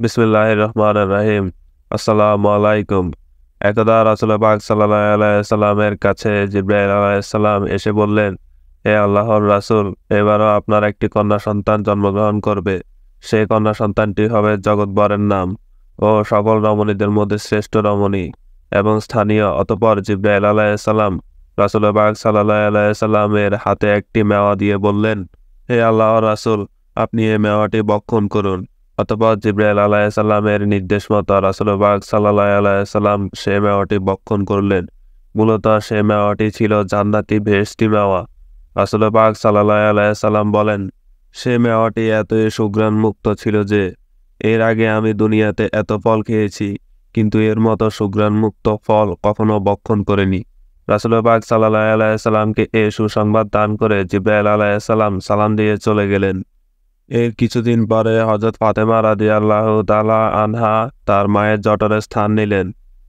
বিসমিল্লাহির রহমানির রহিম। আসসালামু আলাইকুম। একদা রাসূল পাক সাল্লাল্লাহু আলাইহি সাল্লামের কাছে জিবরাইল আলাইহিস সালাম এসে বললেন, হে আল্লাহর রাসূল, এবারও আপনার একটি কন্যা সন্তান জন্মগ্রহণ করবে। সেই কন্যা সন্তানটি হবে জগৎবরের নাম ও সকল রমণীদের মধ্যে শ্রেষ্ঠ রমণী এবং স্থানীয়। অতঃপর জিবরাইল আলাইহিস সালাম রাসূল পাক সাল্লাল্লাহু আলাইহি সাল্লামের হাতে একটি মেওয়া দিয়ে বললেন, হে আল্লাহর রাসূল, আপনি এই মেওয়াটি ভক্ষণ করুন। অতঃপর জিবরাইল আলাইহিস সালামের নির্দেশ মতো রাসূল পাক সাল্লাল্লাহু আলাইহি সাল্লাম সে মেওয়াটি ভক্ষণ করলেন। মূলত সে মেওয়াটি ছিল জান্নাতি বেহেশতি মেওয়া। রাসূল পাক সাল্লাল্লাহু আলাইহি সাল্লাম বলেন, সে মেওয়াটি এতই সুঘ্রাণ মুক্ত ছিল যে এর আগে আমি দুনিয়াতে এত ফল খেয়েছি, কিন্তু এর মতো সুঘ্রাণ মুক্ত ফল কখনো ভক্ষণ করিনি। রাসূল পাক সাল্লাল্লাহু আলাইহি সাল্লামকে এই সুসংবাদ দান করে জিবরাইল আলাইহিস সালাম সালাম দিয়ে চলে গেলেন। এর কিছুদিন পরে হযরত ফাতেমা রাদিয়াল্লাহু তাআলা আনহা তার মায়ের জঠরে স্থান নিলেন।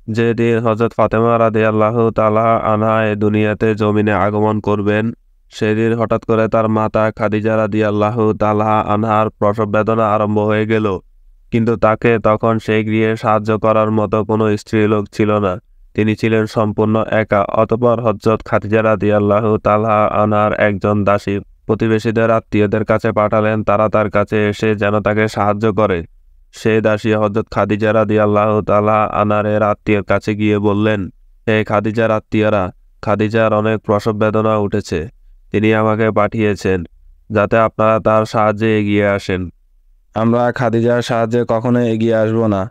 যেদিন হযরত ফাতেমা রাদিয়াল্লাহু তাআলা আনহা এই দুনিয়াতে জমিনে আগমন করবেন, সেদিন হঠাৎ করে তার মাতা খাদিজা রাদিয়াল্লাহু তাআলা আনহার প্রসব বেদনা আরম্ভ হয়ে গেল। কিন্তু তাকে তখন সেই গৃহে সাহায্য করার মতো কোনো স্ত্রীলোক ছিল না। তিনি ছিলেন সম্পূর্ণ একা। অতঃপর হযরত খাদিজা রাদিয়াল্লাহু তাআলা আনহার একজন দাসী প্রতিবেশীদের আত্মীয়দের কাছে পাঠালেন, তারা তার কাছে এসে যেন তাকে সাহায্য করে। সেই দাসী হযরত খাদিজা রাদিয়াল্লাহু তাআলা আনহার আত্মীয়ের কাছে গিয়ে বললেন, হে খাদিজার আত্মীয়রা, খাদিজার অনেক প্রসব বেদনা উঠেছে। তিনি আমাকে পাঠিয়েছেন যাতে আপনারা তার সাহায্যে এগিয়ে আসেন। আমরা খাদিজার সাহায্যে কখনো এগিয়ে আসব না।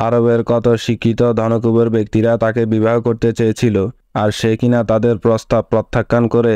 আরবের কত শিক্ষিত ধনকুবের ব্যক্তিরা তাকে বিবাহ করতে চেয়েছিল, আর সে কিনা তাদের প্রস্তাব প্রত্যাখ্যান করে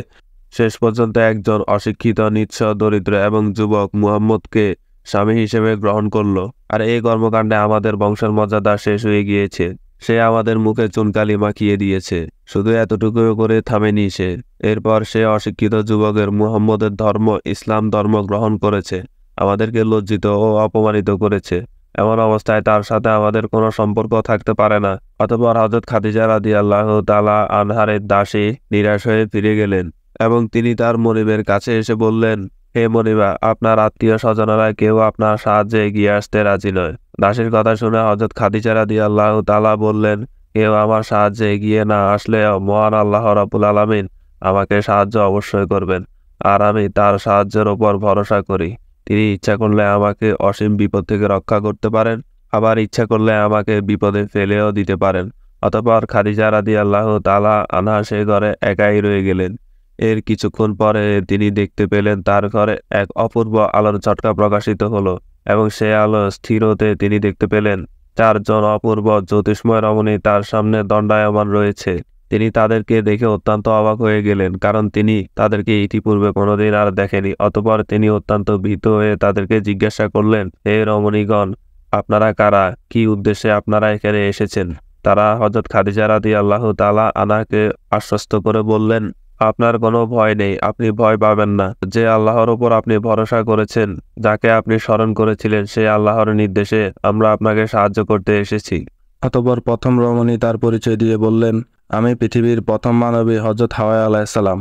শেষ পর্যন্ত একজন অশিক্ষিত, নিঃস্ব, দরিদ্র এবং যুবক মুহাম্মদকে স্বামী হিসেবে গ্রহণ করলো। আর এই কর্মকাণ্ডে আমাদের বংশের মর্যাদা শেষ হয়ে গিয়েছে। সে আমাদের মুখে চুনকালি মাখিয়ে দিয়েছে। শুধু এতটুকু করে থামেনি সে। এরপর সে অশিক্ষিত যুবকের মুহাম্মদের ধর্ম, ইসলাম ধর্ম গ্রহণ করেছে। আমাদেরকে লজ্জিত ও অপমানিত করেছে। এমন অবস্থায় তার সাথে আমাদের কোনো সম্পর্ক থাকতে পারে না। অতঃপর হযরত খাদিজা রাদিয়াল্লাহু তাআলা আনহার দাসী নিরাশ হয়ে ফিরে গেলেন এবং তিনি তার মনিবের কাছে এসে বললেন, হে মনিবা, আপনার আত্মীয় স্বজনেরা কেউ আপনার সাহায্যে এগিয়ে আসতে রাজি নয়। দাসীর কথা শুনে হযরত খাদিজা রাদিয়াল্লাহু তাআলা বললেন, কেউ আমার সাহায্যে এগিয়ে না আসলেও মহান আল্লাহ রাব্বুল আলামিন আমাকে সাহায্য অবশ্যই করবেন, আর আমি তার সাহায্যের ওপর ভরসা করি। তিনি ইচ্ছা করলে আমাকে অসীম বিপদ থেকে রক্ষা করতে পারেন, আবার ইচ্ছা করলে আমাকে বিপদে ফেলেও দিতে পারেন। অতঃপর খাদিজা রাদিয়াল্লাহু তাআলা আনহা সে ঘরে একাই রয়ে গেলেন। এর কিছুক্ষণ পরে তিনি দেখতে পেলেন তার ঘরে এক অপূর্ব আলোর ঝটকা প্রকাশিত হলো এবং সে আলো স্থির হতে তিনি দেখতে পেলেন চারজন অপূর্ব জ্যোতিষ্ময় রমণী তার সামনে দণ্ডায়মান রয়েছে। তিনি তাদেরকে দেখে অত্যন্ত অবাক হয়ে গেলেন, কারণ তিনি তাদেরকে ইতিপূর্বে কোনোদিন আর দেখেনি। অতঃপর তিনি অত্যন্ত ভীত হয়ে তাদেরকে জিজ্ঞাসা করলেন, হে রমণীগণ, আপনারা কারা? কি উদ্দেশ্যে আপনারা এখানে এসেছেন? তারা হযরত খাদিজা রাদিয়াল্লাহু তাআলা আনহাকে আশ্বস্ত করে বললেন, আপনার কোনো ভয় নেই, আপনি ভয় পাবেন না। যে আল্লাহর উপর আপনি ভরসা করেছেন, যাকে আপনি স্মরণ করেছিলেন, সেই আল্লাহর নির্দেশে আমরা আপনাকে সাহায্য করতে এসেছি। অতঃপর প্রথম রমণী তার পরিচয় দিয়ে বললেন, আমি পৃথিবীর প্রথম মানবী হযরত হাওয়া আলাইহিস সালাম।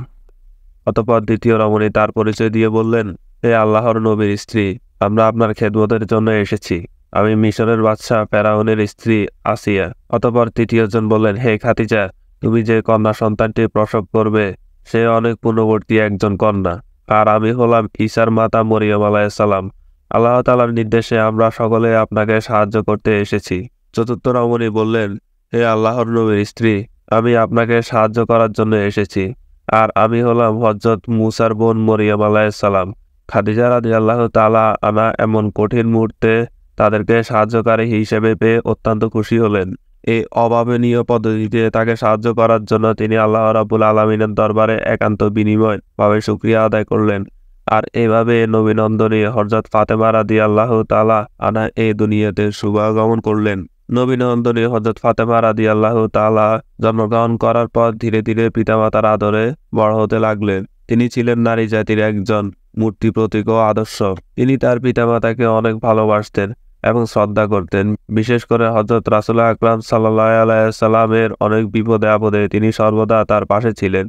অতঃপর দ্বিতীয় রমণী তার পরিচয় দিয়ে বললেন, হে আল্লাহর নবীর স্ত্রী, আমরা আপনার খেদমতের জন্য এসেছি। আমি মিশরের বাদশাহ ফেরাউনের স্ত্রী আসিয়া। অতঃপর তৃতীয়জন বললেন, হে খাদিজা, তুমি যে কন্যা সন্তানটি প্রসব করবে সে অনেক পূর্ণবর্তী একজন কন্যা, আর আমি হলাম ঈসার মাতা মরিয়ম আলাইহিস সালাম। আল্লাহ তাআলার নির্দেশে আমরা সকলে আপনাকে সাহায্য করতে এসেছি। চতুর্থ রমণী বললেন, হে আল্লাহর নবীর স্ত্রী, আমি আপনাকে সাহায্য করার জন্য এসেছি, আর আমি হলাম হযরত মূসার বোন মরিয়ম আলাইহিস সালাম। খাদিজা রাদিয়াল্লাহু তাআলা আনহা এমন কঠিন মুহূর্তে তাদেরকে সাহায্যকারী হিসেবে পেয়ে অত্যন্ত খুশি হলেন। এই অভাবনীয় পদ্ধতিতে তাকে সাহায্য করার জন্য তিনি আল্লাহ রাব্বুল আলামিনের দরবারে একান্ত বিনিময় ভাবে শুকরিয়া আদায় করলেন। আর এভাবে নবীনন্দনী হযরত ফাতেমা রাদিয়াল্লাহু তাআলা আনহা এই দুনিয়াতে শুভাগমন করলেন। নবীনন্দনী হযরত ফাতেমা রাদিয়াল্লাহু তাআলা জন্মগ্রহণ করার পর ধীরে ধীরে পিতামাতার আদরে বড় হতে লাগলেন। তিনি ছিলেন নারী জাতির একজন মূর্তি, প্রতীক ও আদর্শ। তিনি তার পিতামাতাকে অনেক ভালোবাসতেন এবং শ্রদ্ধা করতেন। বিশেষ করে হযরত রাসূল আকরাম সাল্লাল্লাহু আলাইহি সাল্লামের অনেক বিপদে আপদে তিনি সর্বদা তার পাশে ছিলেন।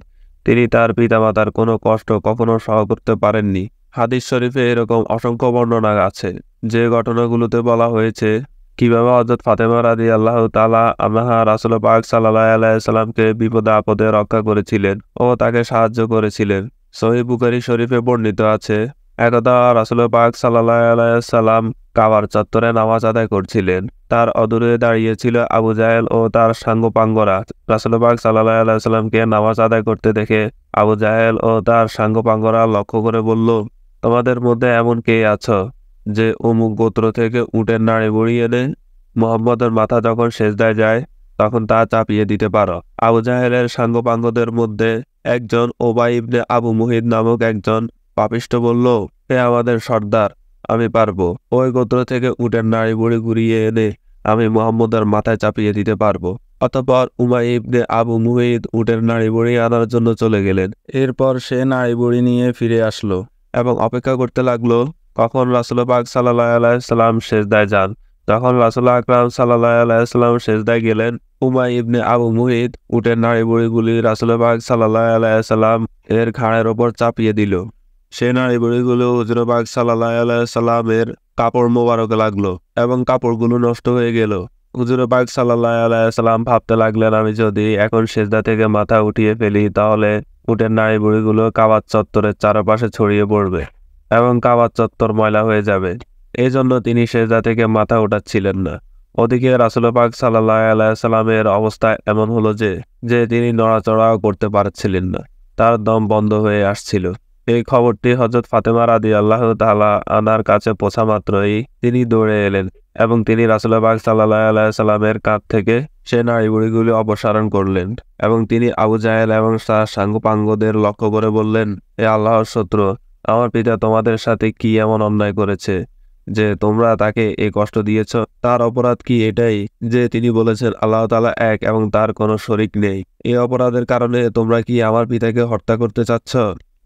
তিনি তার পিতামাতার কোনো কষ্ট কখনো সহ্য করতে পারেননি। হাদিস শরীফে এরকম অসংখ্য বর্ণনা আছে, যে ঘটনাগুলোতে বলা হয়েছে কিভাবে হযরত ফাতেমা রাদিয়াল্লাহু তাআলা আনহা রাসূল পাক সাল্লাল্লাহু আলাইহি সাল্লামকে বিপদে আপদে রক্ষা করেছিলেন ও তাকে সাহায্য করেছিলেন। সহিহ বুখারী শরীফে বর্ণিত আছে, একদা রাসূল পাক সাল্লাল্লাহু আলাইহি সাল্লাম কাবার চত্বরে নামাজ আদায় করছিলেন। তার অদূরে দাঁড়িয়ে ছিল আবু জাহেল ও তার সাঙ্গপাঙ্গরা। রাসূল পাক সাল্লাল্লাহু আলাইহি সাল্লামকে নামাজ আদায় করতে দেখে আবু জাহেল ও তার সাঙ্গপাঙ্গরা লক্ষ্য করে বলল, তোমাদের মধ্যে এমন কে আছো যে অমুক গোত্র থেকে উটের নাড়ি বড়ি এনে মুহাম্মদের মাথা যখন সেজদায় যায় তখন তা চাপিয়ে দিতে পারো? আবু জাহেলের সাঙ্গপাঙ্গদের মধ্যে একজন ওবাই ইবনে আবু মুহিত নামক একজন পাপিষ্ঠ বলল, হে আমাদের সর্দার, আমি পারবো। ওই গোত্র থেকে উটের নাড়ি বড়ি ঘুরিয়ে এনে আমি মুহাম্মদের মাথায় চাপিয়ে দিতে পারবো। অতঃপর উমাই ইবনে আবু মুহিত উটের নাড়ি বড়ি আনার জন্য চলে গেলেন। এরপর সে নাড়ি বড়ি নিয়ে ফিরে আসলো এবং অপেক্ষা করতে লাগলো কখন রাসূল পাক সাল্লাল্লাহু আলাইহি সাল্লাম সেজদায় যান। যখন রাসূল আকরাম সাল্লাল্লাহু আলাইহি সাল্লাম সেজদায় গেলেন, উমাই ইবনে আবু মুহিত উটের নাড়ি বড়িগুলি রাসূল পাক সাল্লাল্লাহু আলাইহি সাল্লাম এর ঘাড়ের ওপর চাপিয়ে দিল। সে নাড়ি বড়িগুলো হুজুর পাক সাল্লাল্লাহু আলাইহি সাল্লামের কাপড় মোবারকে লাগলো এবং কাপড়গুলো নষ্ট হয়ে গেল। হুজুর পাক সাল্লাল্লাহু আলাইহি সাল্লাম ভাবতে লাগলেন, আমি যদি এখন সেজদা থেকে মাথা উঠিয়ে ফেলি তাহলে উটের নাড়ি বড়িগুলো কাবার চত্বরের চারপাশে ছড়িয়ে পড়বে এবং কাবার চত্বর ময়লা হয়ে যাবে। এই জন্য তিনি সেজদা থেকে মাথা উঠাচ্ছিলেন না। ওদিকে রাসূল পাক সাল্লাল্লাহু আলাইহি সাল্লামের অবস্থা এমন হলো যে তিনি নড়াচড়াও করতে পারছিলেন না, তার দম বন্ধ হয়ে আসছিল। এই খবরটি হযরত ফাতেমা রাদিয়াল্লাহু তাআলা আনহার কাছে পৌঁছা মাত্রই তিনি দৌড়ে এলেন এবং তিনি রাসূল পাক সাল্লাল্লাহু আলাইহি সাল্লামের কাঁধ থেকে সে নাড়িভুড়িগুলি অপসারণ করলেন এবং তিনি আবু জাহেল এবং তার সাঙ্গপাঙ্গদের লক্ষ্য করে বললেন, হে আল্লাহর শত্রু, আমার পিতা তোমাদের সাথে কি এমন অন্যায় করেছে যে তোমরা তাকে এই কষ্ট দিয়েছ? তার অপরাধ কি এটাই যে তিনি বলেছেন আল্লাহ তাআলা এক এবং তার কোনো শরীক নেই? এই অপরাধের কারণে তোমরা কি আমার পিতাকে হত্যা করতে চাচ্ছ?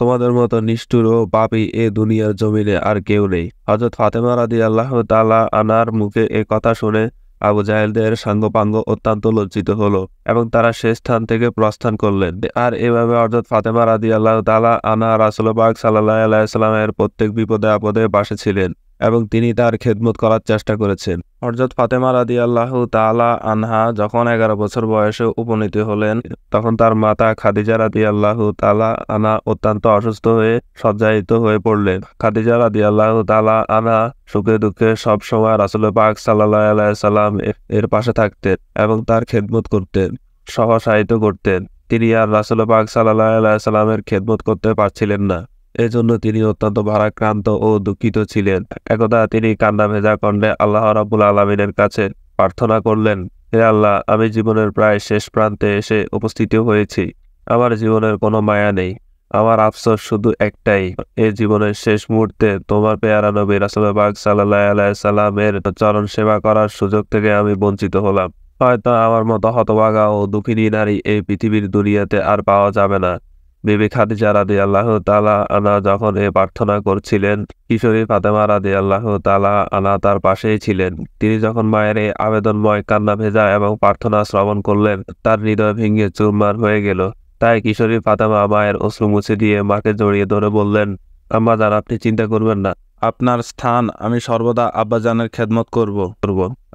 তোমাদের মতো নিষ্ঠুর ও পাপী এ দুনিয়ার জমিনে আর কেউ নেই। হযরত ফাতেমা রাদিয়াল্লাহু তাআলা আনহার মুখে এ কথা শুনে আবু জাহেলদের সাঙ্গপাঙ্গ অত্যন্ত লজ্জিত হলো এবং তারা সে স্থান থেকে প্রস্থান করলেন। আর এভাবে হযরত ফাতেমা রাদিয়াল্লাহু তাআলা আনহা রাসূল পাক সাল্লাল্লাহু আলাইহি সাল্লামের প্রত্যেক বিপদে আপদে পাশে ছিলেন এবং তিনি তার খেদমত করার চেষ্টা করেছেন। হযরত ফাতেমা রাদিয়াল্লাহু তাআলা আনহা যখন 11 বছর বয়সে উপনীত হলেন তখন তার মাতা খাদিজা রাদিয়াল্লাহু তাআলা আনহা অত্যন্ত অসুস্থ হয়ে শয্যায়িত হয়ে পড়লেন। খাদিজা রাদিয়াল্লাহু তাআলা আনহা সুখে দুঃখে সব সময় রাসূল পাক সাল্লাল্লাহু আলাইহি সাল্লাম এর পাশে থাকতেন এবং তার খেদমত করতেন, সহসায়িত করতেন। তিনি আর রাসূল পাক সাল্লাল্লাহু আলাইহি সাল্লামের খেদমত করতে পারছিলেন না, এজন্য তিনি অত্যন্ত ভারাক্রান্ত ও দুঃখিত ছিলেন। একদা তিনি কান্না ভেজা কণ্ঠে আল্লাহ রাব্বুল আলামিনের কাছে প্রার্থনা করলেন, হে আল্লাহ, আমি জীবনের প্রায় শেষ প্রান্তে এসে উপস্থিত হয়েছি। আমার জীবনের কোনো মায়া নেই। আমার আফসোস শুধু একটাই, এই জীবনের শেষ মুহূর্তে তোমার পেয়ারা নবী রাসূল পাক সাল্লাল্লাহু আলাইহি সাল্লামের চরণ সেবা করার সুযোগ থেকে আমি বঞ্চিত হলাম। হয়তো আমার মতো হতভাগা ও দুঃখিনী নারী এই পৃথিবীর দুনিয়াতে আর পাওয়া যাবে না। বিবি খাদিজা রাদিয়াল্লাহু তাআলা আনহা যখন এই প্রার্থনা করছিলেন, কিশোরী ফাতেমা রাদিয়াল্লাহু তাআলা আনহা তার পাশেই ছিলেন। তিনি যখন মায়ের এই আবেদনময় কান্না ভেজা এবং প্রার্থনা শ্রবণ করলেন, তার হৃদয় ভেঙে চুরমার হয়ে গেল। তাই কিশোরী ফাতেমা মায়ের অশ্রু মুছে দিয়ে মাকে জড়িয়ে ধরে বললেন, আম্মা জান, আপনি চিন্তা করবেন না। আপনার স্থান আমি সর্বদা আব্বাজানের খেদমত করব।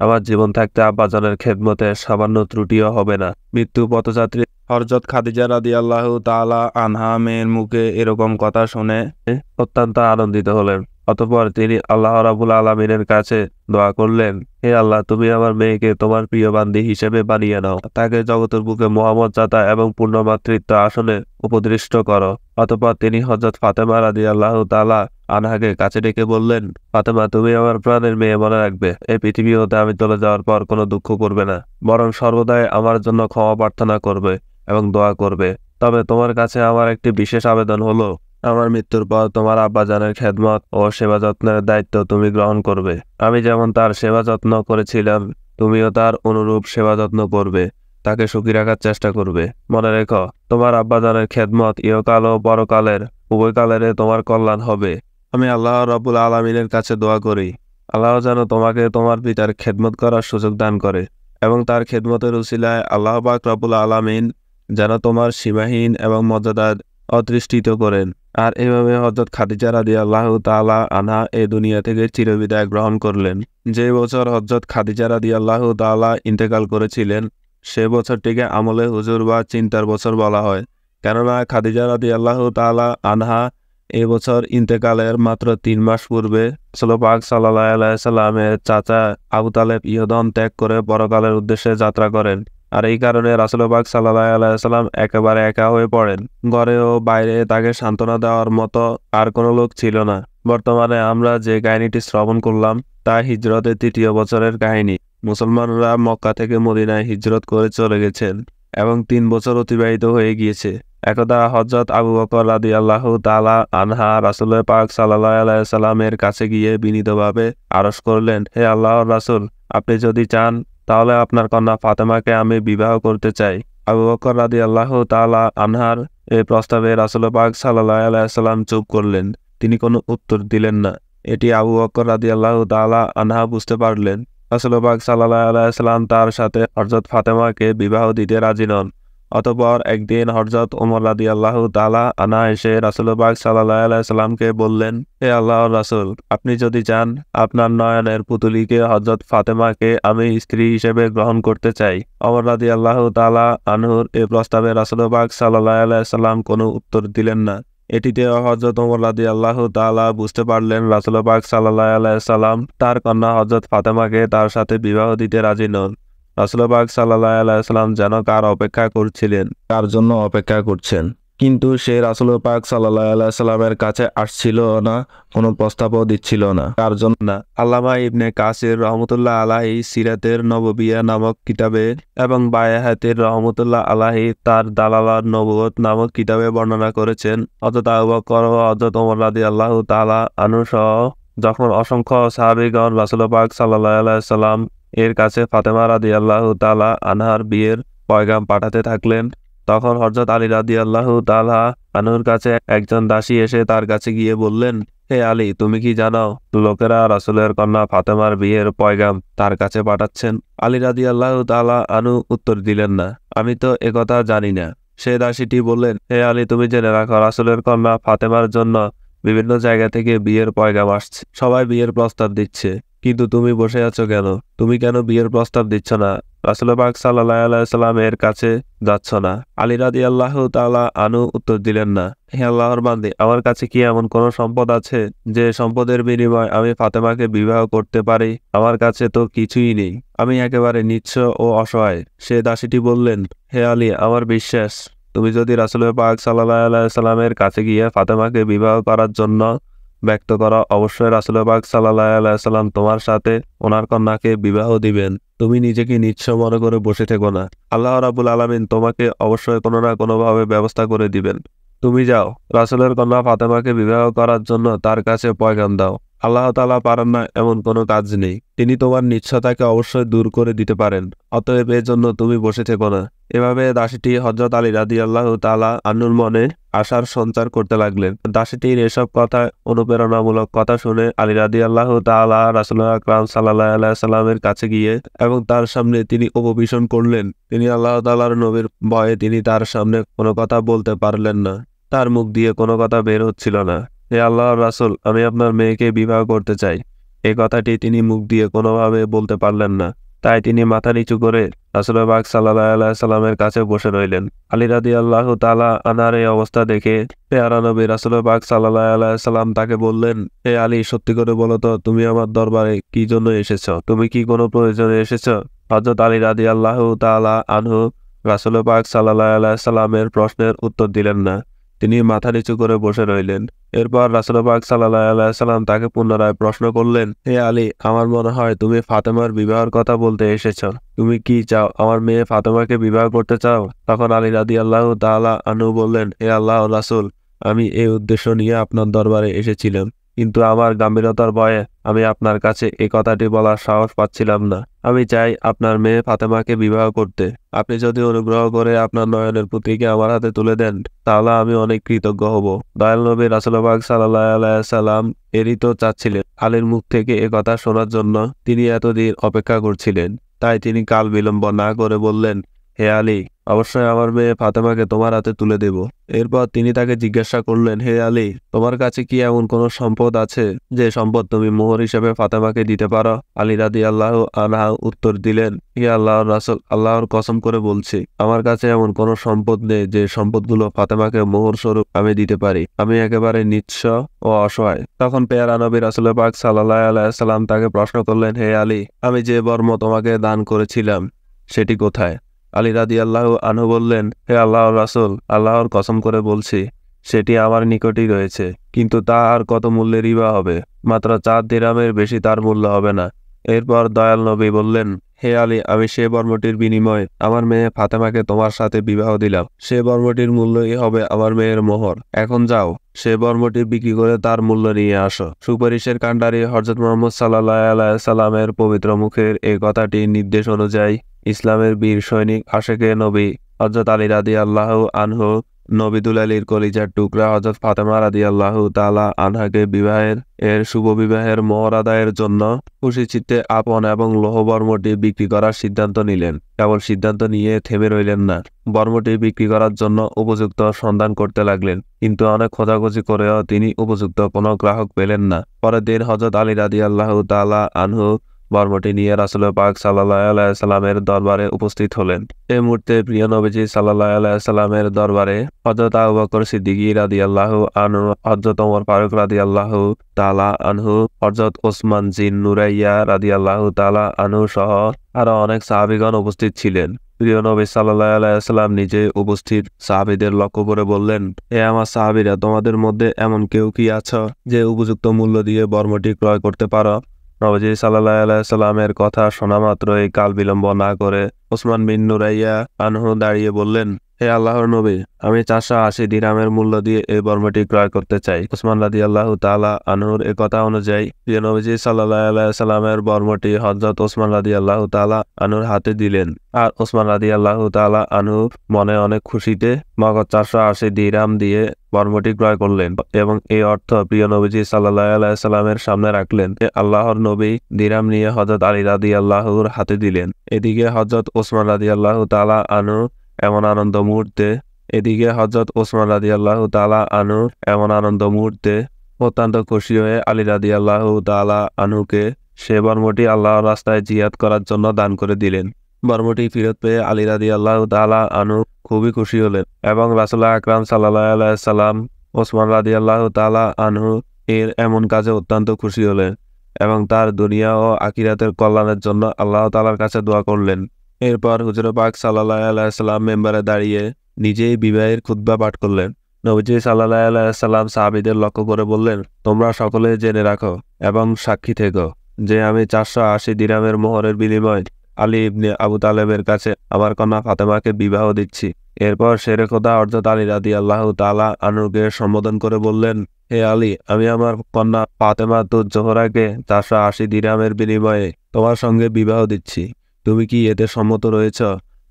আমার জীবন থাকতে আব্বাজানের খেদমতে সামান্য ত্রুটিও হবে না। মৃত্যু পথযাত্রী হযরত খাদিজা রাদিয়াল্লাহু তাআলা আনহা মেয়ের মুখে এরকম কথা শুনে অত্যন্ত আনন্দিত হলেন। অতঃপর তিনি আল্লাহ রাব্বুল আলামিনের কাছে দোয়া করলেন, হে আল্লাহ, তুমি আমার মেয়েকে তোমার প্রিয় বান্দী হিসেবে বানিয়ে নাও। তাকে জগতের বুকে মহামর্যাদা এবং পূর্ণ মাতৃত্ব আসনে উপদৃষ্ট করো। অতঃপর তিনি হযরত ফাতেমা রাদিয়াল্লাহু তাআলা আনহাকে কাছে ডেকে বললেন, ফাতেমা, তুমি আমার প্রাণের মেয়ে, মনে রাখবে এই পৃথিবী হতে আমি চলে যাওয়ার পর কোনো দুঃখ করবে না, বরং সর্বদাই আমার জন্য ক্ষমা প্রার্থনা করবে এবং দোয়া করবে। তবে তোমার কাছে আমার একটি বিশেষ আবেদন হলো, আমার মৃত্যুর পর তোমার আব্বাজানের খেদমত ও সেবা যত্নের দায়িত্ব তুমি গ্রহণ করবে। আমি যেমন তার সেবা যত্ন করেছিলাম, তুমিও তার অনুরূপ সেবা যত্ন করবে, তাকে সুখী রাখার চেষ্টা করবে। মনে রেখো, তোমার আব্বাজানের খেদমত ইহকাল ও পরকালের উভয়কালের তোমার কল্যাণ হবে। আমি আল্লাহ রাব্বুল আলামিনের কাছে দোয়া করি, আল্লাহ যেন তোমাকে তোমার পিতার খেদমত করার সুযোগ দান করে এবং তার খেদমতের উসিলায় আল্লাহ পাক রব্বুল আলামিন যেন তোমার সীমাহীন এবং মর্যাদার অদৃষ্টিত করেন। আর এভাবে হযরত খাদিজা রাদিয়াল্লাহু তাআলা আনহা এই দুনিয়া থেকে চিরবিদায় গ্রহণ করলেন। যে বছর হযরত খাদিজা রাদিয়াল্লাহু তাআলা ইন্তেকাল করেছিলেন, সে বছরটিকে আমলে হুজুর বা চিন্তার বছর বলা হয়। কেননা খাদিজা রাদিয়াল্লাহু তাআলা আনহা এ বছর ইন্তেকালের মাত্র 3 মাস পূর্বে রাসূল পাক সাল্লাল্লাহু আলাইহি সাল্লামের চাচা আবু তালেব ইহদান ত্যাগ করে পরকালের উদ্দেশ্যে যাত্রা করেন। আর এই কারণে রাসূল পাক সাল্লাল্লাহু আলাইহি সাল্লাম একেবারে একা হয়ে পড়েন। ঘরে ও বাইরে তাকে সান্ত্বনা দেওয়ার মতো আর কোনো লোক ছিল না। বর্তমানে আমরা যে কাহিনীটি শ্রবণ করলাম তা হিজরতের 3য় বছরের কাহিনী। মুসলমানরা মক্কা থেকে মদিনায় হিজরত করে চলে গেছেন এবং 3 বছর অতিবাহিত হয়ে গিয়েছে। একদা হযরত আবু বকর রাদিয়াল্লাহু তাআলা আনহা রাসূল পাক সাল্লাল্লাহু আলাইহি সাল্লামের কাছে গিয়ে বিনীতভাবে আরজ করলেন, হে আল্লাহর রাসূল, আপনি যদি চান তাহলে আপনার কন্যা ফাতেমাকে আমি বিবাহ করতে চাই। আবু বকর রাদিয়াল্লাহু তাআলা আনহার এই প্রস্তাবে রাসূল পাক সাল্লাল্লাহু আলাইহি সাল্লাম চুপ করলেন। তিনি কোনো উত্তর দিলেন না। এটি আবু বকর রাদিয়াল্লাহু তাআলা আনহা বুঝতে পারলেন। রাসূল পাক সাল্লাল্লাহু আলাইহি সাল্লাম তার সাথে হযরত ফাতেমাকে বিবাহ দিতে রাজি নন। অতঃপর একদিন হযরত ওমর রাদিয়াল্লাহু তাআলা আনহা এসে রাসূল পাক সাল্লাল্লাহু আলাইহি সাল্লামকে বললেন, হে আল্লাহর রাসূল, আপনি যদি চান আপনার নয়নের পুতুলিকে হযরত ফাতেমাকে আমি স্ত্রী হিসেবে গ্রহণ করতে চাই। ওমর রাদিয়াল্লাহু তাআলা আনহুর এই প্রস্তাবে রাসূল পাক সাল্লাল্লাহু আলাইহি সাল্লাম কোনো উত্তর দিলেন না। এটিতে হযরত ওমর রাদিয়াল্লাহু তাআলা বুঝতে পারলেন রাসূল পাক সাল্লাল্লাহু আলাইহি সাল্লাম তার কন্যা হযরত ফাতেমাকে তার সাথে বিবাহ দিতে রাজি নন। রাসূল পাক সাল্লাল্লাহু আলাইহি সাল্লাম যেন কার অপেক্ষা করছিলেন, কার জন্য অপেক্ষা করছেন। কিন্তু সে রাসূল পাক সাল্লাল্লাহু আলাইহি সাল্লামের কাছে আসছিল না, কোনো প্রস্তাবও দিচ্ছিল না। কার জন্য না। আল্লামা ইবনে কাসির রহমতুল্লাহ আলাইহি সিরাতের নববিয়া নামক কিতাবে এবং বায়াহাতির রহমতুল্লাহ আলাইহি তার দালালাত নবুওয়াত নামক কিতাবে বর্ণনা করেছেন, হযরত আবু বকর ও হযরত ওমর রাদিয়াল্লাহু তাআলা আনহু সহ যখন অসংখ্য সাহাবীগণ রাসূল পাক সাল্লাল্লাহু আলাইহি সাল্লাম এর কাছে ফাতেমা রাদিয়াল্লাহু তাআলা আনহার বিয়ের পয়গাম পাঠাতে থাকলেন, তখন হযরত আলী রাদিয়াল্লাহু তাআলা আনহুর কাছে একজন দাসী এসে তার কাছে গিয়ে বললেন, হে আলী, তুমি কি জানো লোকেরা রাসূলের কন্যা ফাতেমার বিয়ের পয়গাম তার কাছে পাঠাচ্ছেন? আলী রাদিয়াল্লাহু তাআলা আনহু উত্তর দিলেন না, আমি তো একথা জানি না। সে দাসীটি বললেন, হে আলী, তুমি জেনে রাখো রাসূলের কন্যা ফাতেমার জন্য বিভিন্ন জায়গা থেকে বিয়ের পয়গাম আসছে। সবাই বিয়ের প্রস্তাব দিচ্ছে, কিন্তু তুমি বসে আছো কেন? তুমি কেন বিয়ের প্রস্তাব দিচ্ছ না? রাসূল পাক সাল্লাল্লাহু আলাইহি সাল্লামের কাছে যাচ্ছ না? আলী রাদিয়াল্লাহু তাআলা আনহু উত্তর দিলেন না, হে আল্লাহর বান্দী, আমার কাছে কি এমন কোন সম্পদ আছে যে সম্পদের বিনিময়ে আমি ফাতেমাকে বিবাহ করতে পারি? আমার কাছে তো কিছুই নেই, আমি একেবারে নিঃস্ব ও অসহায়। সে দাসীটি বললেন, হে আলী, আমার বিশ্বাস তুমি যদি রাসূল পাক সাল্লাল্লাহু আলাইহি সাল্লামের কাছে গিয়ে ফাতেমাকে বিবাহ করার জন্য ব্যক্ত করা, অবশ্যই রাসূল পাক সাল্লাল্লাহু আলাইহি সাল্লাম তোমার সাথে ওনার কন্যাকে বিবাহ দিবেন। তুমি নিজেকে নিঃস্ব মনে করে বসে থেকো না। আল্লাহ রাব্বুল আলামিন তোমাকে অবশ্যই কোনো না কোনোভাবে ব্যবস্থা করে দিবেন। তুমি যাও, রাসূলের কন্যা ফাতেমাকে বিবাহ করার জন্য তার কাছে পয়গাম দাও। আল্লাহ তাআলা পারেন না এমন কোনো কাজ নেই। তিনি তোমার নিঃস্বতাকে অবশ্যই দূর করে দিতে পারেন। অতএব এর জন্য তুমি বসে থেকো না। এভাবে দাসীটি হযরত আলী রাদিয়াল্লাহু তাআলা আনহুর মনে আশার সঞ্চার করতে লাগলেন। দাসীটির এসব কথা অনুপ্রেরণামূলক কথা শুনে আলী রাদিয়াল্লাহু তাআলা রাসূল আকরাম সাল্লাল্লাহু আলাইহি সাল্লামের কাছে গিয়ে এবং তার সামনে তিনি উপবেশন করলেন। তিনি আল্লাহ তাআলার নবীর ভয়ে তিনি তার সামনে কোনো কথা বলতে পারলেন না। তার মুখ দিয়ে কোনো কথা বের হচ্ছিল না। হে আল্লাহর রাসূল, আমি আপনার মেয়েকে বিবাহ করতে চাই। এই কথাটি তিনি মুখ দিয়ে কোনোভাবে বলতে পারলেন না। তাই তিনি মাথা নিচু করে রাসূল পাক সাল্লাল্লাহু আলাইহি সাল্লামের কাছে বসে রইলেন। আলী রাদিয়াল্লাহু তাআলা আনহার এই অবস্থা দেখে পেয়ারা নবী রাসূল পাক সাল্লাল্লাহু আলাইহি সাল্লাম তাকে বললেন, হে আলী, সত্যি করে বলো তো তুমি আমার দরবারে কি জন্য এসেছো? তুমি কি কোনো প্রয়োজনে এসেছো? হযরত আলী রাদিয়াল্লাহু তাআলা আনহু রাসূল পাক সাল্লাল্লাহু আলাইহি সাল্লামের প্রশ্নের উত্তর দিলেন না। তিনি মাথা নিচু করে বসে রইলেন। এরপর রাসূল পাক সাল্লাল্লাহু আলাইহি সাল্লাম তাকে পুনরায় প্রশ্ন করলেন, হে আলী, আমার মনে হয় তুমি ফাতেমার বিবাহের কথা বলতে এসেছো। তুমি কি চাও? আমার মেয়ে ফাতেমাকে বিবাহ করতে চাও? তখন আলী রাদিয়াল্লাহু তাআলা আনহু বললেন, হে আল্লাহর রাসূল, আমি এই উদ্দেশ্য নিয়ে আপনার দরবারে এসেছিলাম, কিন্তু আমার গম্ভীরতার ভয়ে আমি আপনার কাছে এই কথাটি বলার সাহস পাচ্ছিলাম না। আমি চাই আপনার মেয়ে ফাতেমাকে বিবাহ করতে। আপনি যদি অনুগ্রহ করে আপনার নয়নের পুত্রীকে আমার হাতে তুলে দেন তাহলে আমি অনেক কৃতজ্ঞ হব। দয়াল নবী রাসূল পাক সাল্লাল্লাহু আলাইহি সাল্লাম এরই তো চাচ্ছিলেন। আলীর মুখ থেকে এ কথা শোনার জন্য তিনি এতদিন অপেক্ষা করছিলেন। তাই তিনি কাল বিলম্ব না করে বললেন, হে আলী, অবশ্যই আমার মেয়ে ফাতেমাকে তোমার হাতে তুলে দেব। এরপর তিনি তাকে জিজ্ঞাসা করলেন, হে আলী, তোমার কাছে কি এমন কোনো সম্পদ আছে যে সম্পদ তুমি মোহর হিসেবে ফাতেমাকে দিতে পারো? আলী রাদিয়াল্লাহু আনহু উত্তর দিলেন, হে আল্লাহর রাসূল, আল্লাহর কসম করে বলছি, আমার কাছে এমন কোনো সম্পদ নেই যে সম্পদগুলো ফাতেমাকে মোহর স্বরূপ আমি দিতে পারি। আমি একেবারে নিঃস্ব ও অসহায়। তখন পেয়ারা নবী রাসূল পাক সাল্লাল্লাহু আলাইহি সাল্লাম তাকে প্রশ্ন করলেন, হে আলী, আমি যে বর্ম তোমাকে দান করেছিলাম সেটি কোথায়? আলী রাদিয়াল্লাহু আনহু বললেন, হে আল্লাহর রাসূল, আল্লাহর কসম করে বলছি, সেটি আমার নিকটই রয়েছে, কিন্তু তা আর কত মূল্যেরই বা হবে? মাত্র 4 দিরহামের বেশি তার মূল্য হবে না। এরপর দয়াল নবী বললেন, হে আলী, আমি সে বর্মটির বিনিময়ে আমার মেয়ে ফাতেমাকে তোমার সাথে বিবাহ দিলাম। সে বর্মটির মূল্যই হবে আমার মেয়ের মোহর। এখন যাও, সে বর্মটি বিক্রি করে তার মূল্য নিয়ে আসো। সুপারিশের কাণ্ডারি হযরত মুহাম্মদ সাল্লাল্লাহু আলাইহি সাল্লামের পবিত্র মুখের এই কথাটি নির্দেশ অনুযায়ী ইসলামের বীর সৈনিক আশেকে নবী হযরত আলী রাদিয়াল্লাহু আনহু, নবী দুলালীর কলিজার টুকরা হযরত ফাতেমা রাদিয়াল্লাহু তাআলা আনহাকে শুভ বিবাহের মোহর আদায়ের জন্য খুশি চিত্তে আপন এবং লৌহ বর্মটি বিক্রি করার সিদ্ধান্ত নিলেন। কেবল সিদ্ধান্ত নিয়ে থেমে রইলেন না, বর্মটি বিক্রি করার জন্য উপযুক্ত সন্ধান করতে লাগলেন। কিন্তু অনেক খোঁজাখুঁজি করেও তিনি উপযুক্ত কোনো গ্রাহক পেলেন না। পরের দিন হযরত আলী রাদিয়াল্লাহু তাআলা আনহু বর্মটি নিয়ে রাসূল পাক সাল্লাল্লাহু আলাইহি সাল্লামের দরবারে উপস্থিত হলেন। এই মুহূর্তে প্রিয় নবীজি সাল্লাল্লাহু আলাইহি সাল্লামের দরবারে হযরত আবু বকর সিদ্দিক রাদিয়াল্লাহু আনহু, হযরত ওমর ফারুক রাদিয়াল্লাহু তাআলা আনহু, হযরত ওসমান জিন নুরাইয়া রাদিয়াল্লাহু তাআলা আনহু সহ আরো অনেক সাহাবীগণ উপস্থিত ছিলেন। প্রিয় নবী সাল্লাল্লাহু আলাইহি সাল্লাম নিজে উপস্থিত সাহাবীদের লক্ষ্য করে বললেন, হে আমার সাহাবীরা, তোমাদের মধ্যে এমন কেউ কি আছো যে উপযুক্ত মূল্য দিয়ে বর্মটি ক্রয় করতে পারো? নবীজি সাল্লাল্লাহু আলাইহি সাল্লামের কথা শোনা মাত্রই কাল বিলম্ব না করে ওসমান বিন নুরাইয়া আনহু দাঁড়িয়ে বললেন, হে আল্লাহর নবী, আমি 480 দিরহামের মূল্য দিয়ে এই বর্মটি ক্রয় করতে চাই। ওসমান রাদিয়াল্লাহু তাআলা আনহুর এ কথা অনুযায়ী প্রিয় নবীজি সাল্লাল্লাহু আলাইহি সাল্লামের বর্মটি হযরত ওসমান রাদিয়াল্লাহু তাআলা আনহুর হাতে দিলেন। আর ওসমান রাদিয়াল্লাহু তাআলা আনহু মনে অনেক খুশিতে নগদ 480 দিরহাম দিয়ে বর্মটি ক্রয় করলেন এবং এই অর্থ প্রিয় নবীজি সাল্লাল্লাহু আলাইহি সাল্লামের সামনে রাখলেন। আল্লাহর নবী দিরহাম নিয়ে হযরত আলী রাদিয়াল্লাহুর হাতে দিলেন। এদিকে হযরত ওসমান রাদিয়াল্লাহু তাআলা আনহু এমন আনন্দ মুহূর্তে অত্যন্ত খুশি হয়ে আলী রাদিয়াল্লাহু তাআলা আনহুকে সে বর্মটি আল্লাহর রাস্তায় জিহাদ করার জন্য দান করে দিলেন। বর্মটি ফেরত পেয়ে আলী রাদিয়াল্লাহু তাআলা আনহু খুবই খুশি হলেন এবং রাসূল আকরাম সাল্লাল্লাহু আলাইহি সাল্লাম ওসমান রাদিয়াল্লাহু তাআলা আনহু এর এমন কাজে অত্যন্ত খুশি হলেন এবং তার দুনিয়া ও আখিরাতের কল্যাণের জন্য আল্লাহ তাআলার কাছে দোয়া করলেন। এরপর হুজুর পাক সাল্লাল্লাহু আলাইহি সাল্লাম মেম্বারে দাঁড়িয়ে নিজেই বিবাহের খুতবা পাঠ করলেন। নবীজি সাল্লাল্লাহু আলাইহি সাল্লাম সাহাবীদের লক্ষ্য করে বললেন, তোমরা সকলে জেনে রাখো এবং সাক্ষী থেকো যে আমি 480 দিরহামের মোহরের বিনিময়ে আলী ইবনে আবু তালেবের কাছে আমার কন্যা ফাতেমাকে বিবাহ দিচ্ছি। এরপর শেরে খোদা হযরত আলী রাদিয়াল্লাহু তাআলা আনহুকে সম্বোধন করে বললেন, হে আলী, আমি আমার কন্যা ফাতেমা তুজ জোহরাকে 480 দিরহামের বিনিময়ে তোমার সঙ্গে বিবাহ দিচ্ছি। তুমি কি এতে সম্মত রয়েছ?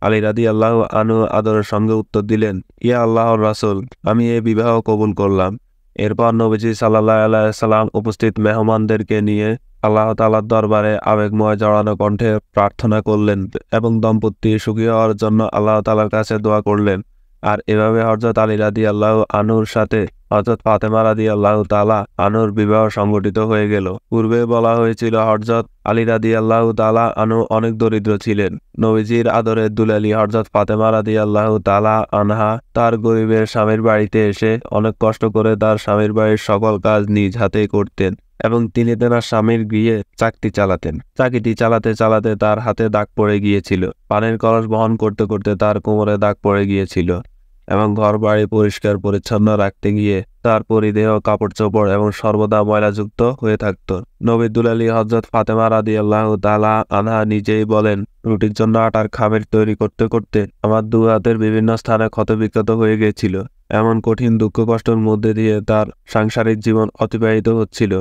আলী রাদিয়াল্লাহু আনহু আদরের সঙ্গে উত্তর দিলেন, ইয়া আল্লাহর রাসূল, আমি এই বিবাহ কবুল করলাম। এরপর নবীজি সাল্লাল্লাহু আলাইহি সাল্লাম উপস্থিত মেহমানদেরকে নিয়ে আল্লাহ তাআলার দরবারে আবেগময় জড়ানো কণ্ঠে প্রার্থনা করলেন এবং দম্পতি সুখী হওয়ার জন্য আল্লাহ তাআলার কাছে দোয়া করলেন। আর এভাবে হযরত আলী রাদিয়াল্লাহু আনহুর সাথে হযরত ফাতেমা রাদিয়াল্লাহু তাআলা আনহুর বিবাহ সংগঠিত হয়ে গেল। পূর্বে বলা হয়েছিল হযরত আলী রাদিয়াল্লাহু তাআলা আনহু অনেক দরিদ্র ছিলেন। নবীজির আদরের দুলালী হযরত ফাতেমা রাদিয়াল্লাহু তাআলা আনহা তার গরিবের স্বামীর বাড়িতে এসে অনেক কষ্ট করে তার স্বামীর বাড়ির সকল কাজ নিজ হাতেই করতেন এবং তিনি তার স্বামীর গৃহে চাকতি চালাতেন। চাকিটি চালাতে চালাতে তার হাতে দাগ পড়ে গিয়েছিল। পানির কলস বহন করতে করতে তার কোমরে দাগ পড়ে গিয়েছিল এবং ঘর বাড়ি পরিষ্কার পরিচ্ছন্ন রাখতে গিয়ে তার পরিধেয় কাপড় চোপড় এবং সর্বদা ময়লাযুক্ত হয়ে থাকত। নবী দুলালী হযরত ফাতেমা রাদিয়াল্লাহু তাআলা আনহা নিজেই বলেন, রুটির জন্য আটার খামির তৈরি করতে করতে আমার দু হাতের বিভিন্ন স্থানে ক্ষতবিক্ষত হয়ে গিয়েছিল। এমন কঠিন দুঃখ কষ্টের মধ্যে দিয়ে তার সাংসারিক জীবন অতিবাহিত হচ্ছিল।